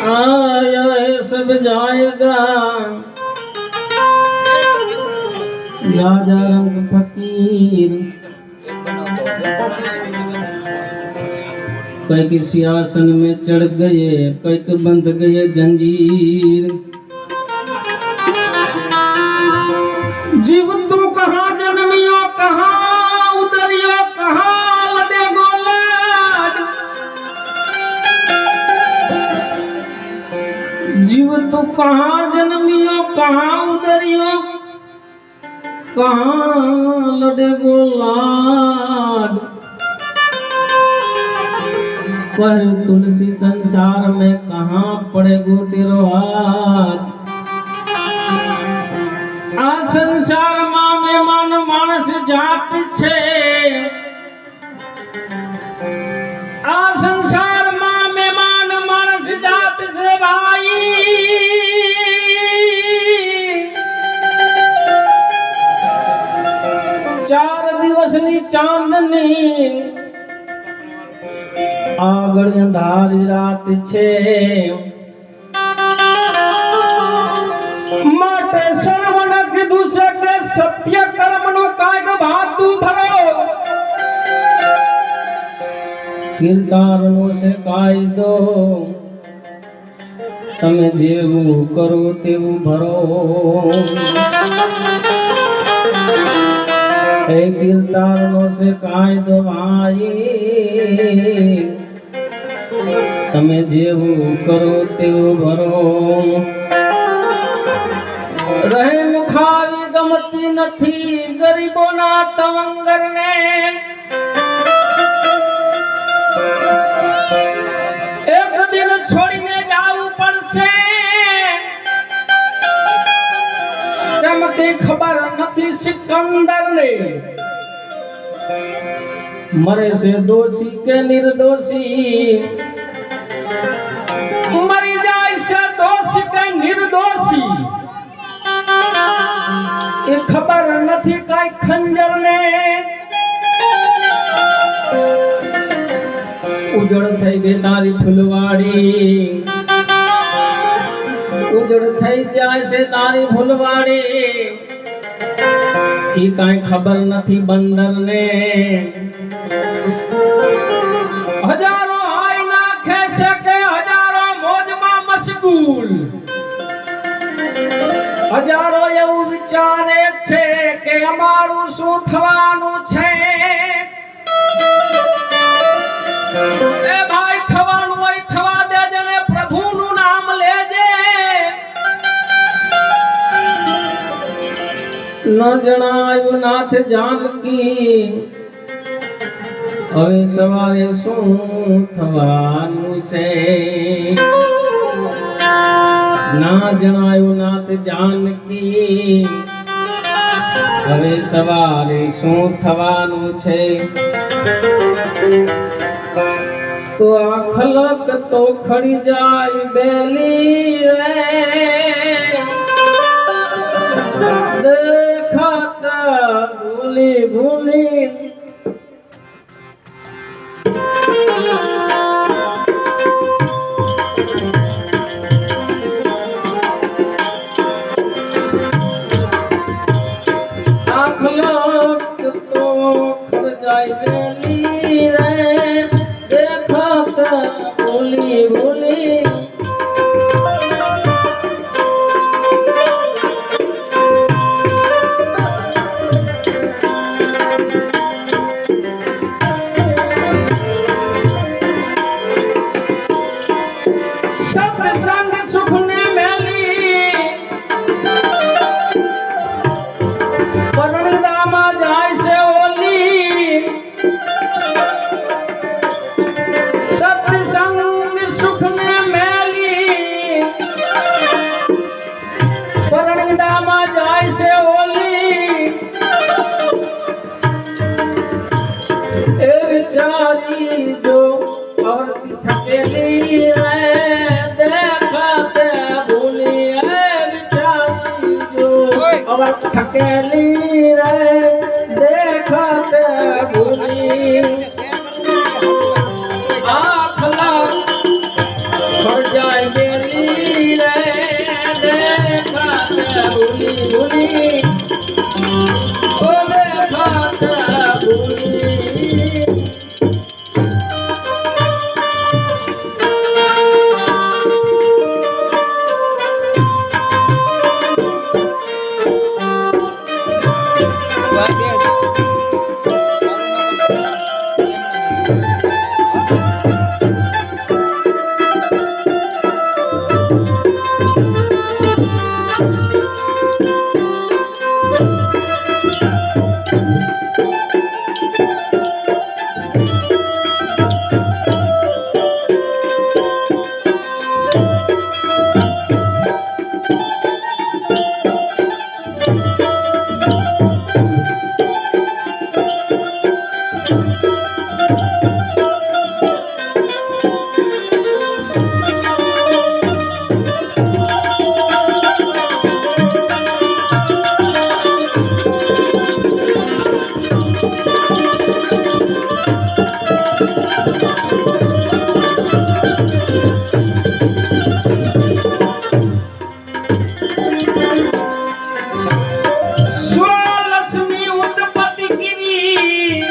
आया सब जाएगा राजा रंग फकीर कई किसी आसन में चढ़ गए कई के बंध गए जंजीर जीव तू कहाँ जन्मियो कहाँ उतरियो कहाँ लदे गोलाड जीव तू कहाँ जन्मियो कहाँ उतरियो कहाँ लदे गोलाड पर तुलसी संसार में कहाँ पड़ेगो तेरो हाथ आ संसार में मान मानस जात छे आ संसार में मान मानस जात से भाई चार दिवसनी चांदनी આગળ અંધારી રાત છે માટે સર્વને કીધું છે કે સત્ય કર્મનું કાગ ભાતું ભરો કીર્તારનો છે કાયદો તમે જેવું કરો તેવું ભરો એ કીર્તારનો છે કાયદો ભાઈ તમે જેવું કરો તેવું ભરો રહે મુખાવી ગમતી નથી ગરીબોના તવંગરને એક દિન છોડીને જાવું પડશે કેમ તે ખબર નથી સિકંદરને મરે છે દોષી કે નિર્દોષી मरी जाए से दोषी के निर्दोषी ये खबर नहीं कई खंजर ने उजड़ थई गई तारी फुलवाड़ी उजड़ थई जाए से तारी फुलवाड़ी ये कई खबर नहीं बंदर ने हजारों हजारों એવું વિચારે છે કે અમારું શું થવાનું છે એ ભાઈ થવાનું હોય થવા દેજે ને પ્રભુનું નામ લેજે ન જણાયું નાથ જાનકી હવે સવારે શું થવાનું છે ना जनायो नाथ जानकी हवे सवारे शू थवानु छे तो आखलक तो खड़ी जाय बेली रे देखत भूली भूली जो स्वलक्ष्मी उत्पत्ति गिरी,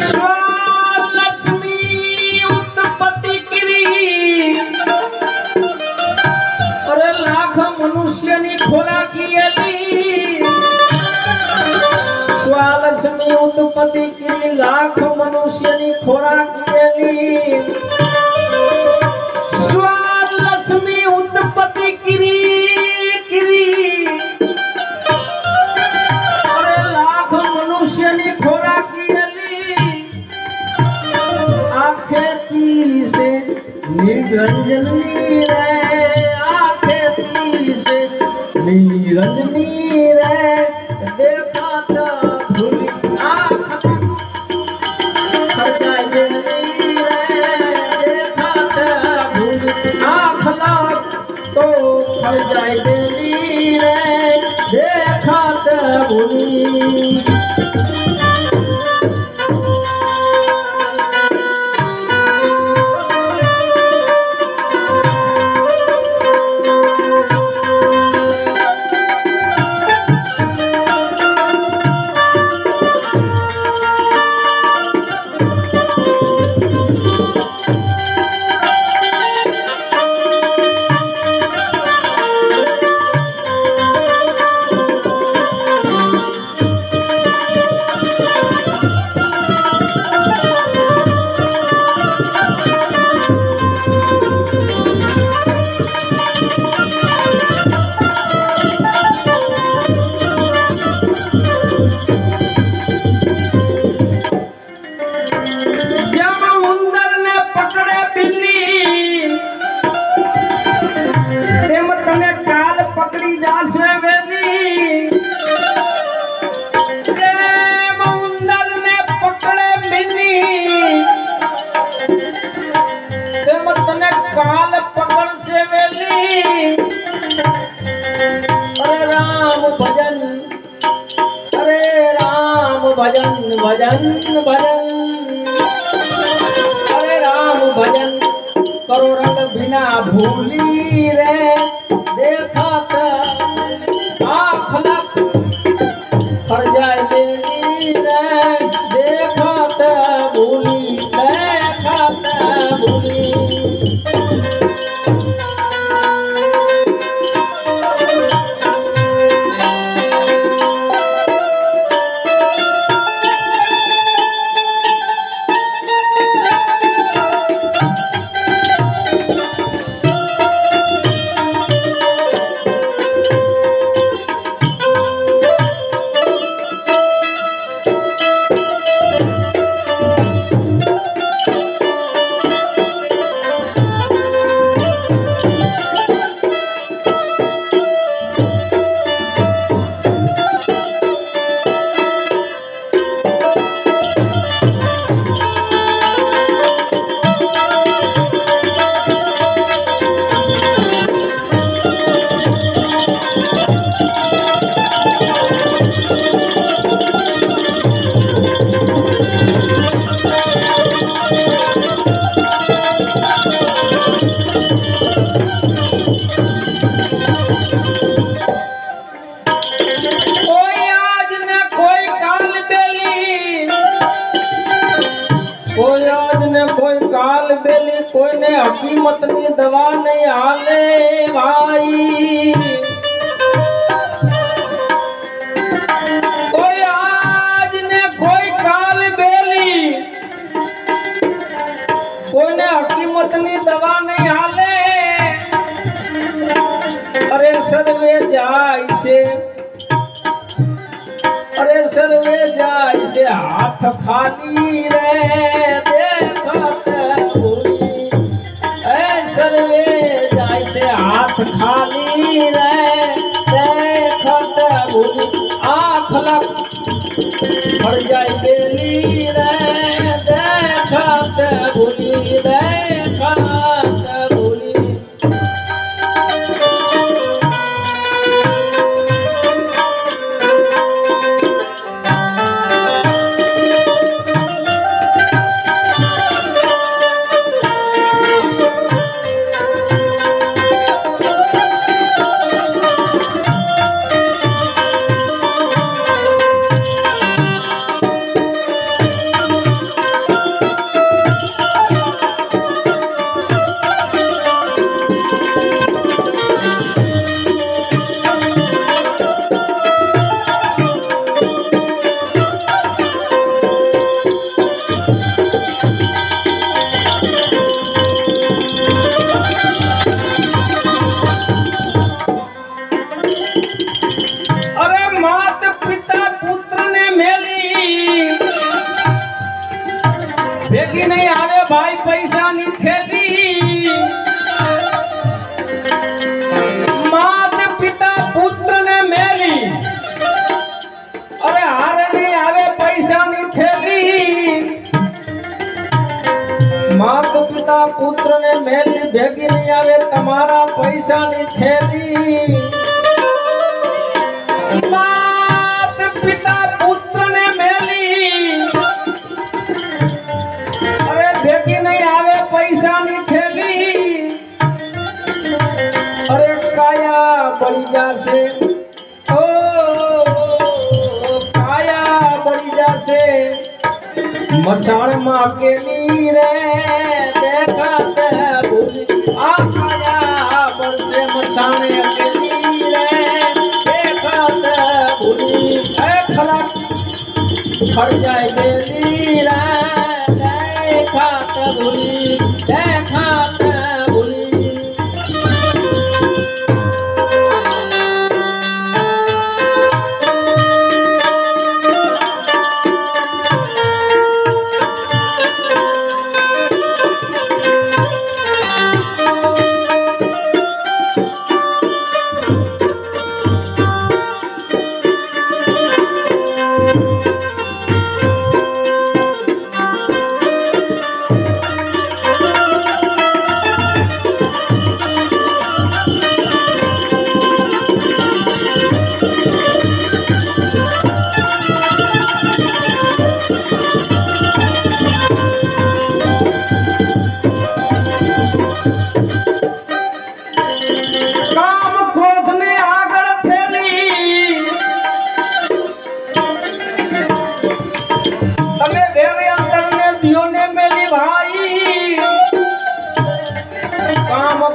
स्वलक्ष्मी उत्पत्ति गिरी। अरे लाख मनुष्यनी खोराकी एली, स्वलक्ष्मी उत्पत्ति गिरी, लाख मनुष्यनी खोराकी एली। स्वलक्ष्मी उत्पत्ति गिरी, अरे लाख मनुष्यनी खोराकी एली। आंखे ती से निरंजनी रे, आंखे ती से निरंजनी रे। देखा तो भूली आँख खजाई देली रे, देखा तो भूली आँख लाग तो खजाई देली रे, देखा तो भूली। काल पकड़ से वेली। अरे राम भजन, अरे राम भजन भजन भजन, अरे राम भजन करो रंग बिना भूली रे। देखा आँख लग फर जाए बेली रे, देखा भूली, देखा भूली। कोई ने हकीमत की दवा नहीं हाले भाई। कोई आज ने कोई काल बेल हाथ खाली रे देखत भूली सर्वे जाय से हाथ खाली रे देखत भूली आँख लग पड़ जाय बेली रे देखत भूली देखत भूली भेगी नहीं आवे भाई पैसा नहीं खेली मात पिता पुत्र ने मेली अरे हारे नहीं आवे पैसा नहीं खेली मात पिता पुत्र ने मेली भेगी नहीं आवे तुम्हारा पैसा नहीं खेली मात पिता पुत्र ने मेली भेगी नहीं आवे पैसा नहीं खेली अरे काया बड़ी जा से काया बड़ी जा से मसाण माँ के रे देखत भूली आ काया बड़ से मसाण अकेली रे देखत भूली खलक फड़ जाए बेली रे देखत भूली देखत भूली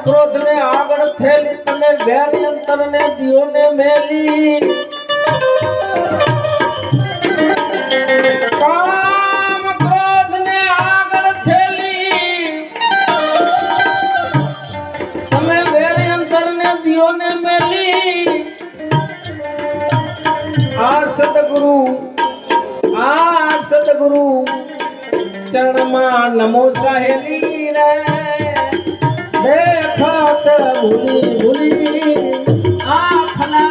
क्रोध ने आगड़ थेली तने वेरी अंतर ने दियो ने मेली काम क्रोध ने आगड़ थेली तने वेरी अंतर ने दियो ने मेली आ सतगुरु चरण मां नमो सहेली रे देखत भूली भूली आखला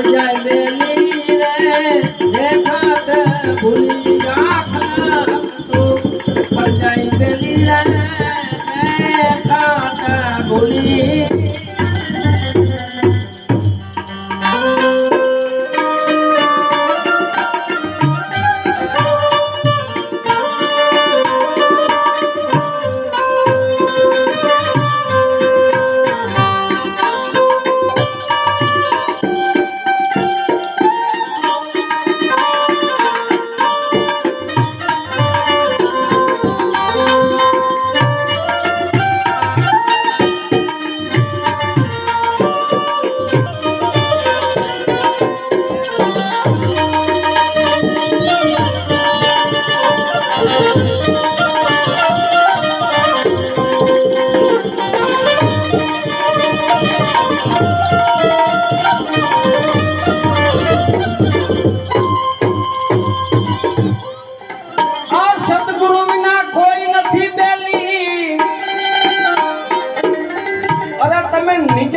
जाय बेली रे देखत भूली आखला तो जाय बेली रे देखत भूली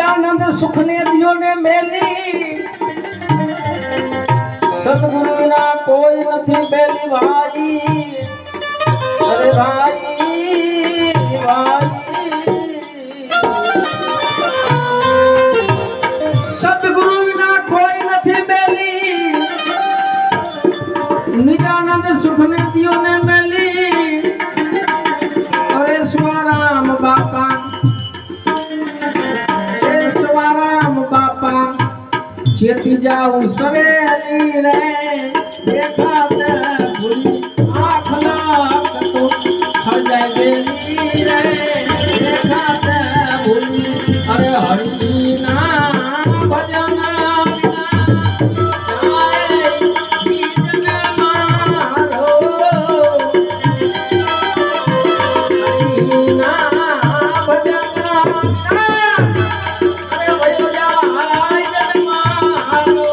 निजानंद सुख ने दियो ने मेली सतगुरु बिना कोई नहीं बेली भाई अरे भाई भाई सतगुरु बिना कोई नहीं बेली निजानंद सुख ने दियो ने मेली अरे स्वाराम बापा चेती जाऊं सवेली रे देखा ते भूली आँख लाख तो हर जाए बेली रे देखा ते भूली अरे हरि नाम भजन बिना जाए जीवन मारो हरि नाम भजन बिना अरे भयो जाए जन मारो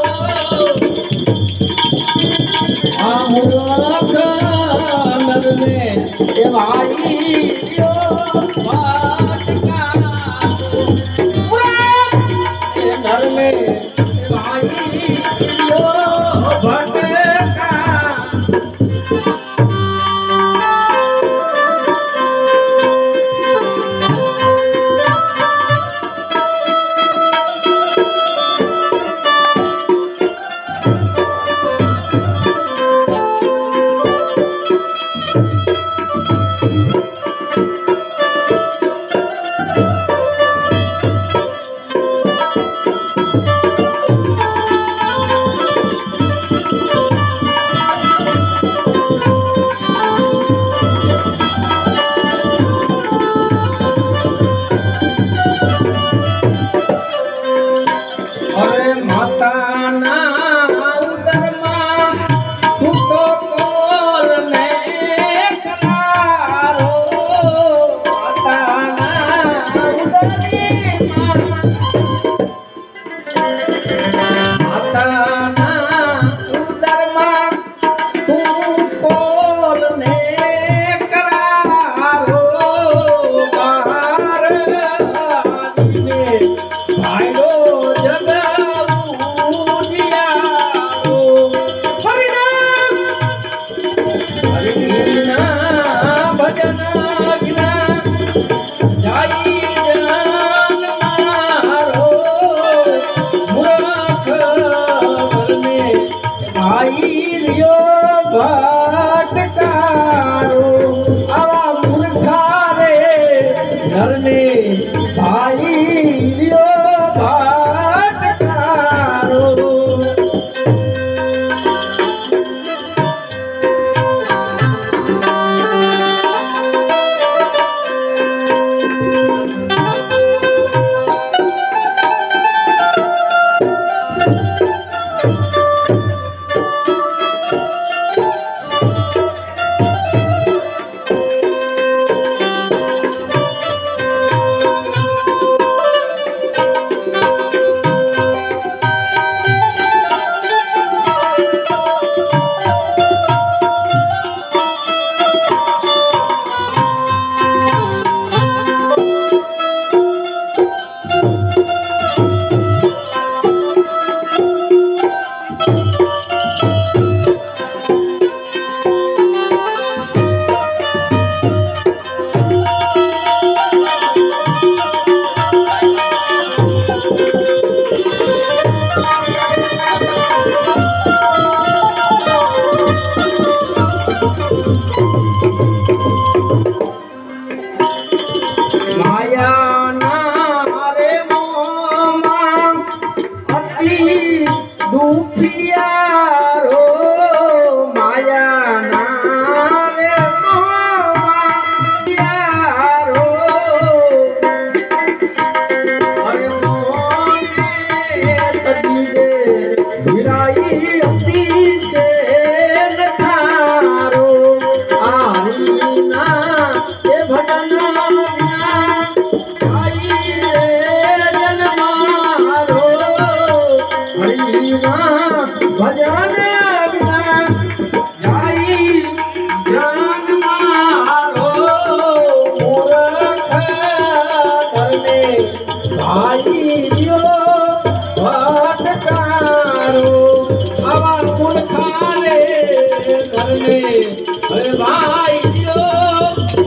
હવે ભાઈ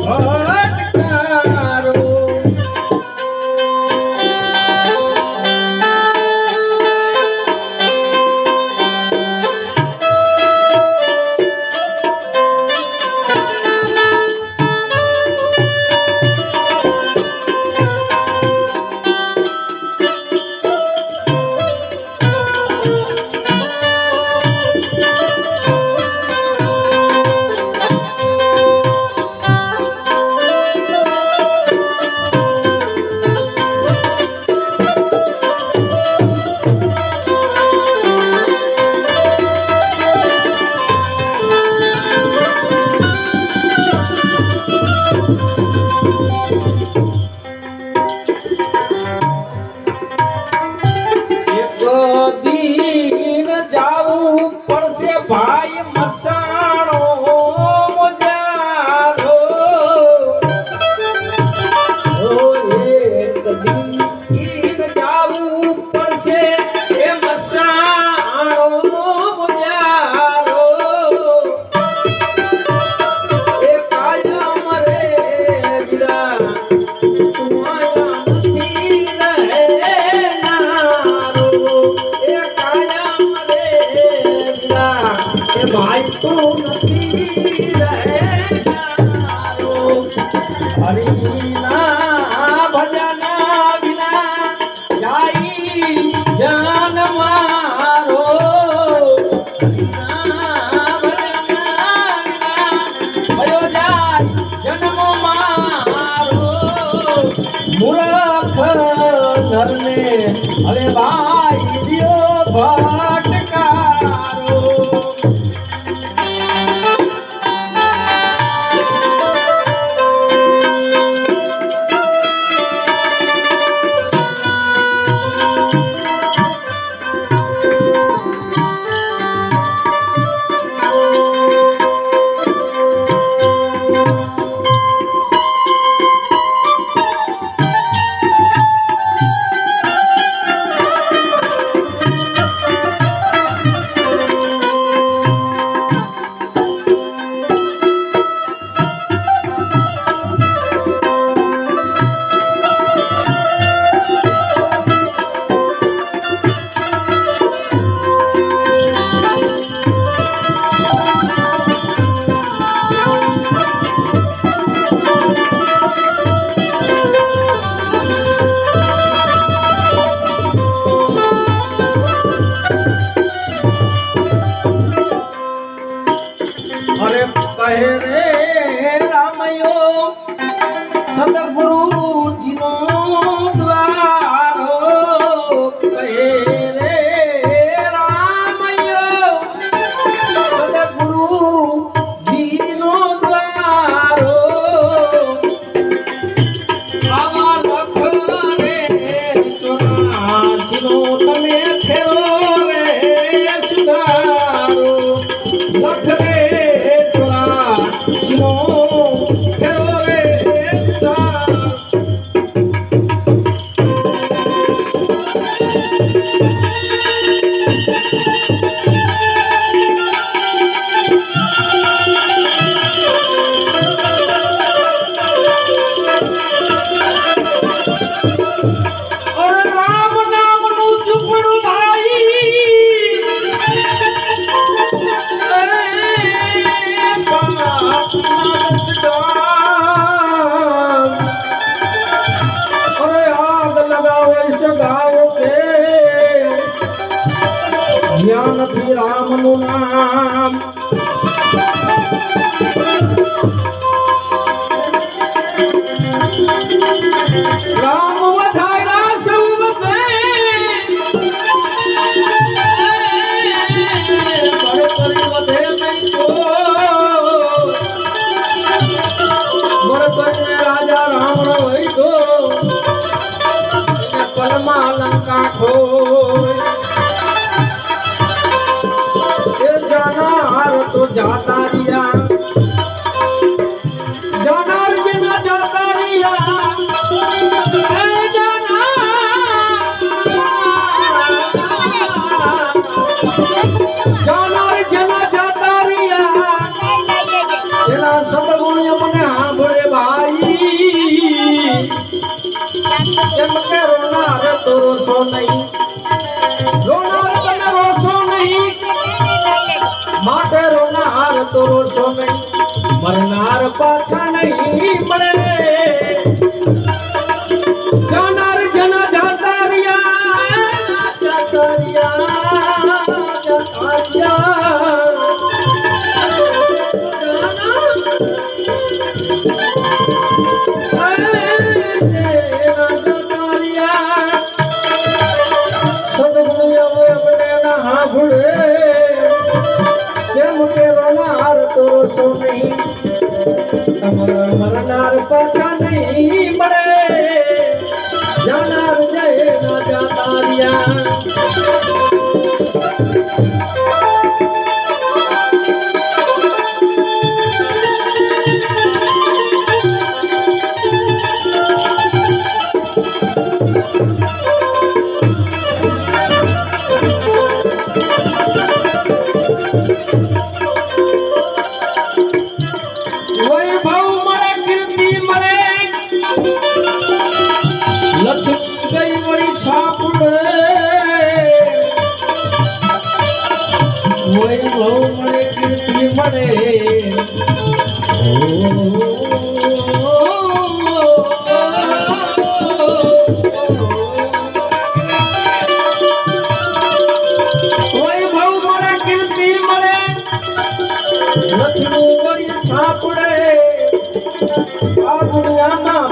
ભટકારો દીન જાવું પડશે ભાઈ મસાણો જારો એક દીન જાવું પડશે એ મસાણો જારો એ કાયમ રે વિરા ભાઈ તું નથી રહેનારો હરિના ભજન વિના જાય જાન મારો હરિના ભજન વિના ભયો જાય જન્મ મારો મૂર્ખ નરને હવે ભાઈ દિયો ભટકારો અરે કહે રે રામયો સદગુરુજીનો દ્વારો કહે રે રામયો સદગુરુજીનો દ્વારો આવા લખ રે 84નો તમે ફેરો રે સુધારો લખ રે Hello, એના સદગુણ મને સાંભળે ભાઈ કેમ કે રોનાર તો રોશો નહીં રોનાર તમે રોશો નહીં માટે રોનાર તો રોશો નહીં મરનાર પાછા નહીં મળે જાનાર જના જાતા મરનાર પાછા નહીં મળે જાનાર જય ના જાતા રહ્યા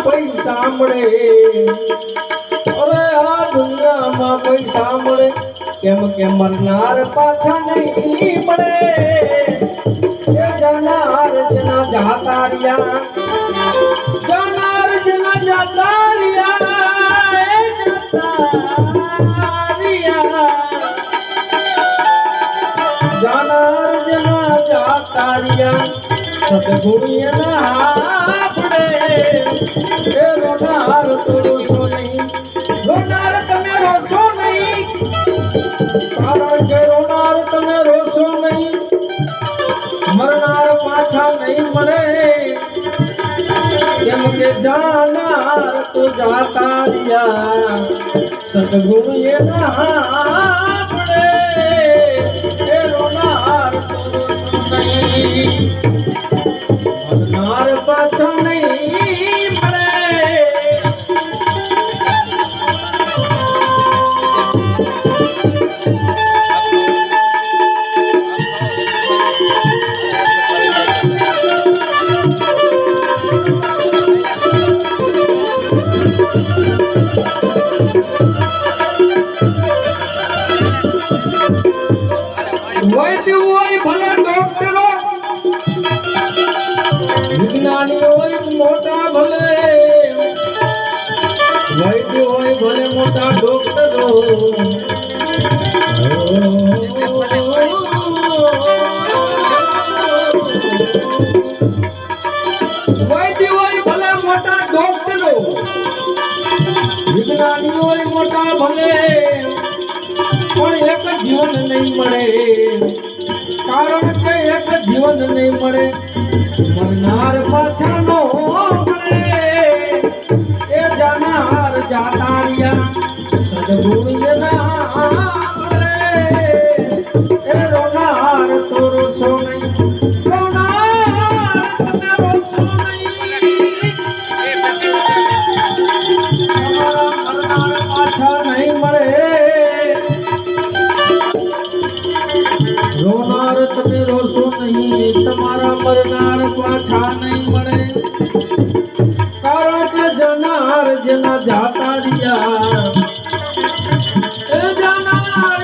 પૈસા મળે અરે આ દુનિયામાં પૈસા મળે કેમ કે મરનાર પાછા નહીં મળે એ જાનાર જના જાતા રહ્યા જાનાર જના જાતા રહ્યા એ જાતા રહ્યા જાનાર જના જાતા રહ્યા સદગુણ્ય ના પડે એ રોનાર તો રોશો નહીં રોનાર તમે રોશો નહીં કારણ કે રોનાર તમે રોશો નહીં મરનાર પાછા નહીં મળે કેમ કે જાનાર તો જાતા રહ્યા સદગુણ્ય ના પડે એ રોનાર તો રોશો નહીં મરનાર પાછા નહીં મળે ભલે ડોક્ટરો વિજ્ઞાની હોય મોટા ભલે વૈદ્ય હોય ભલે મોટા ડોક્ટરો વૈદ્ય હોય ભલે મોટા ડોક્ટરો વિજ્ઞાની હોય મોટા ભલે પણ એક જીવન નહીં મળે કારણ કે એક જીવન નહીં મળે મરનાર પાછા નો મળે એ જાનાર જાતા રહ્યા સદગુણ્ય ના મળે એ રોનાર તો રોશો નહીં રોનાર તમે રોશો નહીં મરનાર પાછા નહીં મળે રોનાર તમે રોશો નહીં તમારા મરનાર પાછા નહીં મળે કારણ કે જનાર જેના જાતા રહ્યા એ જાનાર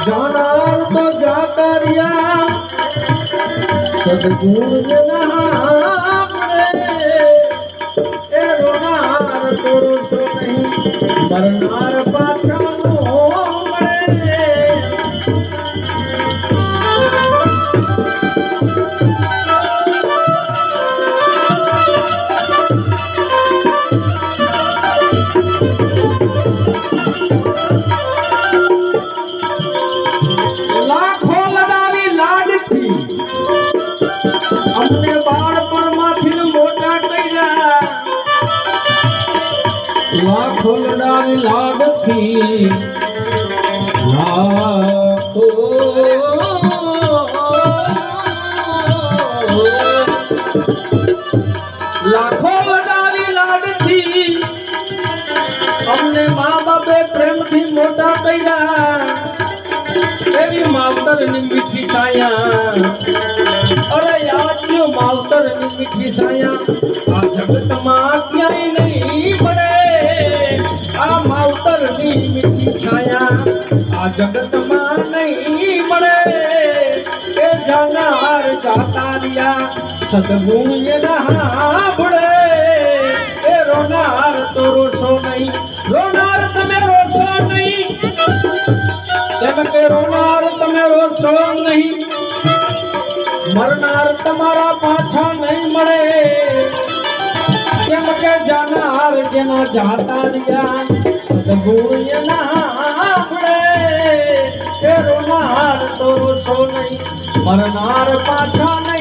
જાનાર તો જાતા રહ્યા સદગુણ ના મળે એ રોનાર તો રોશો નહીં મરનાર પાછા નો મળે લાખો લાખો વડાવી લાડથી અમને મા બાપે પ્રેમથી મોટા કર્યા એવી માવતરની મીઠી સાયા અરે યાદ જો માવતરની મીઠી સાયા આ જગતમાં ક્યાંય નહીં મળે આ માવતરની મીઠી છાયા આ જગતમાં નહીં મળે એ જાનાર જાતા રહ્યા સદગુણ એના ભળે એ રોનાર તો રોશો નહીં રોનાર તમે રોશો નહીં તેમ કે રોનાર તમે રોશો નહીં મરનાર તમારા પાછા નહીં મળે કેમ કે જાનાર જેના જાતા રહ્યા સદગુણ એના ભળે એ રોનાર તો રોશો નહીં મરનાર પાછા